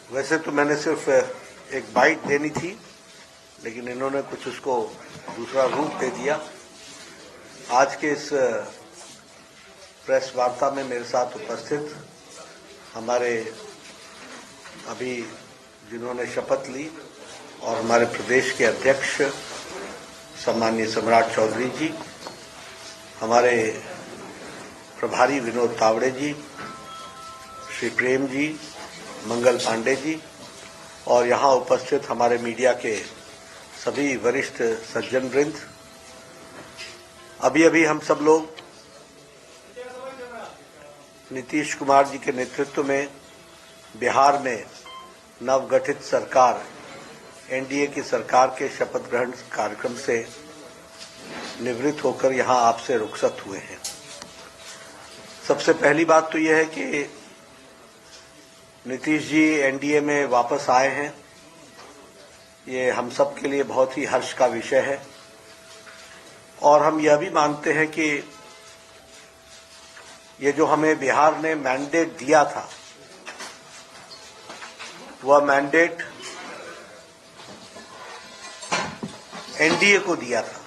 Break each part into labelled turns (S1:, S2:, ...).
S1: वैसे तो मैंने सिर्फ एक बाइट देनी थी, लेकिन इन्होंने कुछ उसको दूसरा रूप दे दिया। आज के इस प्रेस वार्ता में मेरे साथ उपस्थित हमारे अभी जिन्होंने शपथ ली और हमारे प्रदेश के अध्यक्ष सम्माननीय सम्राट चौधरी जी, हमारे प्रभारी विनोद तावड़े जी, श्री प्रेम जी, मंगल पांडे जी और यहाँ उपस्थित हमारे मीडिया के सभी वरिष्ठ सज्जन वृंद। अभी अभी हम सब लोग नीतीश कुमार जी के नेतृत्व में बिहार में नवगठित सरकार एनडीए की सरकार के शपथ ग्रहण कार्यक्रम से निवृत्त होकर यहाँ आपसे रुखसत हुए हैं। सबसे पहली बात तो यह है कि नीतीश जी एनडीए में वापस आए हैं। ये हम सब के लिए बहुत ही हर्ष का विषय है और हम यह भी मानते हैं कि ये जो हमें बिहार ने मैंडेट दिया था, वह मैंडेट एनडीए को दिया था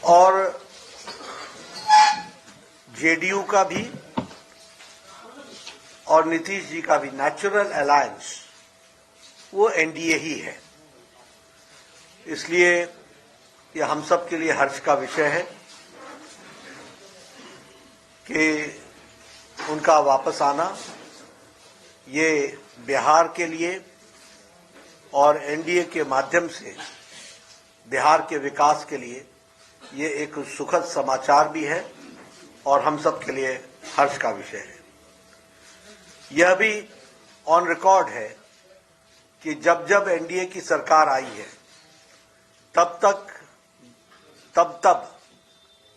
S1: और जेडीयू का भी और नीतीश जी का भी नेचुरल अलायंस वो एनडीए ही है। इसलिए ये हम सब के लिए हर्ष का विषय है कि उनका वापस आना ये बिहार के लिए और एनडीए के माध्यम से बिहार के विकास के लिए ये एक सुखद समाचार भी है और हम सब के लिए हर्ष का विषय है। यह भी ऑन रिकॉर्ड है कि जब जब एनडीए की सरकार आई है तब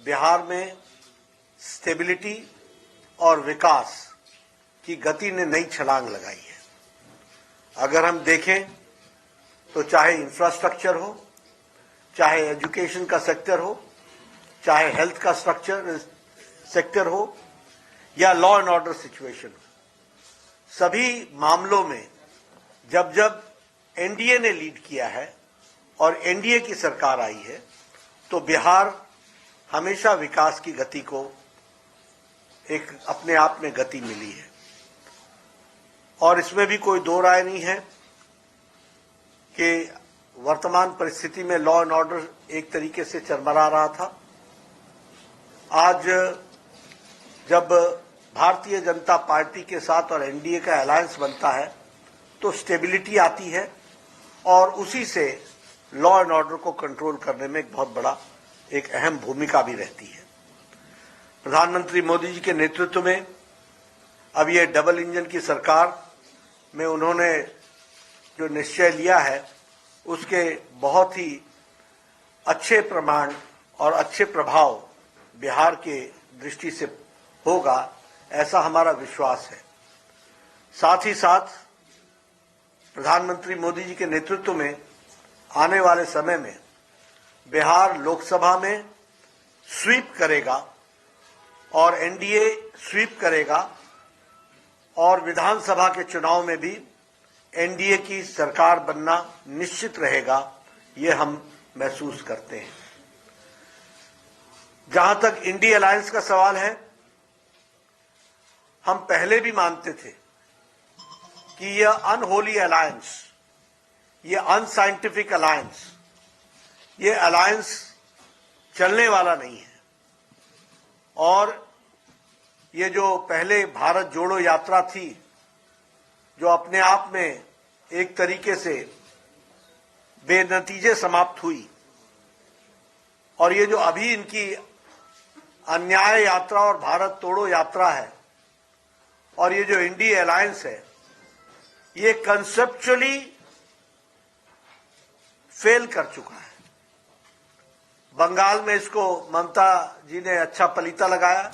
S1: बिहार में स्टेबिलिटी और विकास की गति ने नई छलांग लगाई है। अगर हम देखें तो चाहे इंफ्रास्ट्रक्चर हो, चाहे एजुकेशन का सेक्टर हो, चाहे हेल्थ का सेक्टर हो या लॉ एंड ऑर्डर सिचुएशन हो, सभी मामलों में जब जब एनडीए ने लीड किया है और एनडीए की सरकार आई है तो बिहार हमेशा विकास की गति को एक अपने आप में गति मिली है और इसमें भी कोई दो राय नहीं है कि वर्तमान परिस्थिति में लॉ एंड ऑर्डर एक तरीके से चरमरा रहा था। आज जब भारतीय जनता पार्टी के साथ और एनडीए का अलायंस बनता है तो स्टेबिलिटी आती है और उसी से लॉ एंड ऑर्डर को कंट्रोल करने में एक बहुत बड़ा एक अहम भूमिका भी रहती है। प्रधानमंत्री मोदी जी के नेतृत्व में अब ये डबल इंजन की सरकार में उन्होंने जो निश्चय लिया है उसके बहुत ही अच्छे प्रमाण और अच्छे प्रभाव बिहार के दृष्टि से होगा, ऐसा हमारा विश्वास है। साथ ही साथ प्रधानमंत्री मोदी जी के नेतृत्व में आने वाले समय में बिहार लोकसभा में स्वीप करेगा और एनडीए स्वीप करेगा और विधानसभा के चुनाव में भी एनडीए की सरकार बनना निश्चित रहेगा, ये हम महसूस करते हैं। जहां तक इंडिया अलायंस का सवाल है, हम पहले भी मानते थे कि यह अनहोली अलायंस, यह अनसाइंटिफिक अलायंस, ये अलायंस चलने वाला नहीं है और ये जो पहले भारत जोड़ो यात्रा थी जो अपने आप में एक तरीके से बेनतीजे समाप्त हुई और ये जो अभी इनकी अन्याय यात्रा और भारत तोड़ो यात्रा है और ये जो इंडिया अलायंस है, ये कंसेप्चुअली फेल कर चुका है। बंगाल में इसको ममता जी ने अच्छा पलीता लगाया,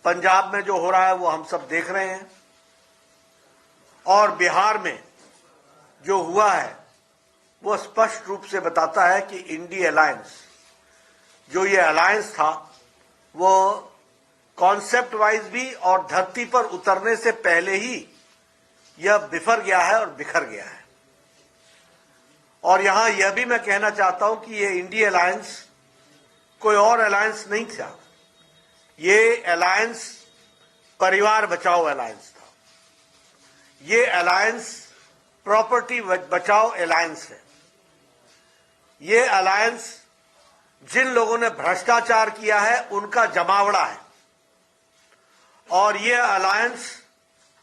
S1: पंजाब में जो हो रहा है वो हम सब देख रहे हैं और बिहार में जो हुआ है वो स्पष्ट रूप से बताता है कि इंडिया अलायंस, जो ये अलायंस था, वो कॉन्सेप्ट वाइज भी और धरती पर उतरने से पहले ही यह बिफर गया है और बिखर गया है। और यहां यह भी मैं कहना चाहता हूं कि ये इंडिया अलायंस कोई और अलायंस नहीं था, ये अलायंस परिवार बचाओ अलायंस था। ये अलायंस प्रॉपर्टी बचाओ अलायंस है। ये अलायंस जिन लोगों ने भ्रष्टाचार किया है उनका जमावड़ा है, और ये अलायंस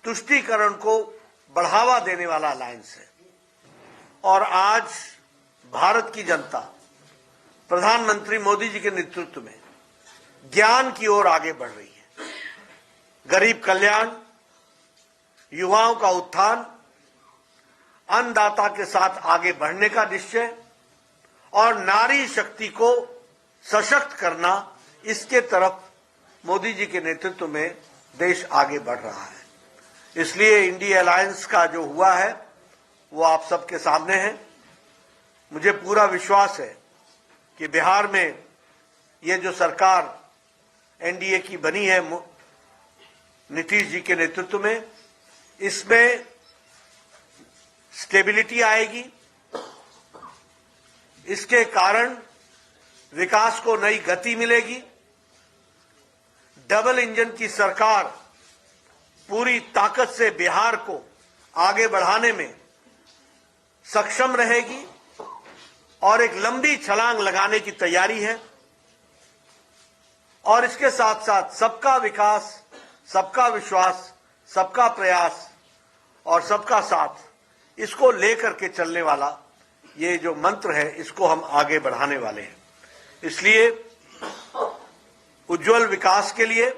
S1: तुष्टीकरण को बढ़ावा देने वाला अलायंस है। और आज भारत की जनता प्रधानमंत्री मोदी जी के नेतृत्व में ज्ञान की ओर आगे बढ़ रही है। गरीब कल्याण, युवाओं का उत्थान, अन्नदाता के साथ आगे बढ़ने का निश्चय और नारी शक्ति को सशक्त करना, इसके तरफ मोदी जी के नेतृत्व में देश आगे बढ़ रहा है। इसलिए इंडिया अलायंस का जो हुआ है वो आप सबके सामने है। मुझे पूरा विश्वास है कि बिहार में ये जो सरकार एनडीए की बनी है नीतीश जी के नेतृत्व में, इसमें स्टेबिलिटी आएगी। इसके कारण विकास को नई गति मिलेगी। डबल इंजन की सरकार पूरी ताकत से बिहार को आगे बढ़ाने में सक्षम रहेगी और एक लंबी छलांग लगाने की तैयारी है। और इसके साथ साथ सबका विकास, सबका विश्वास, सबका प्रयास और सबका साथ, इसको लेकर के चलने वाला ये जो मंत्र है, इसको हम आगे बढ़ाने वाले हैं। इसलिए उज्जवल विकास के लिए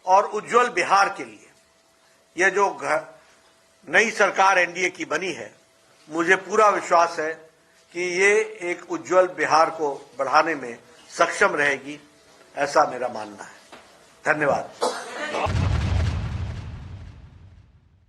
S1: और उज्जवल बिहार के लिए यह जो नई सरकार एनडीए की बनी है, मुझे पूरा विश्वास है कि ये एक उज्जवल बिहार को बढ़ाने में सक्षम रहेगी, ऐसा मेरा मानना है। धन्यवाद।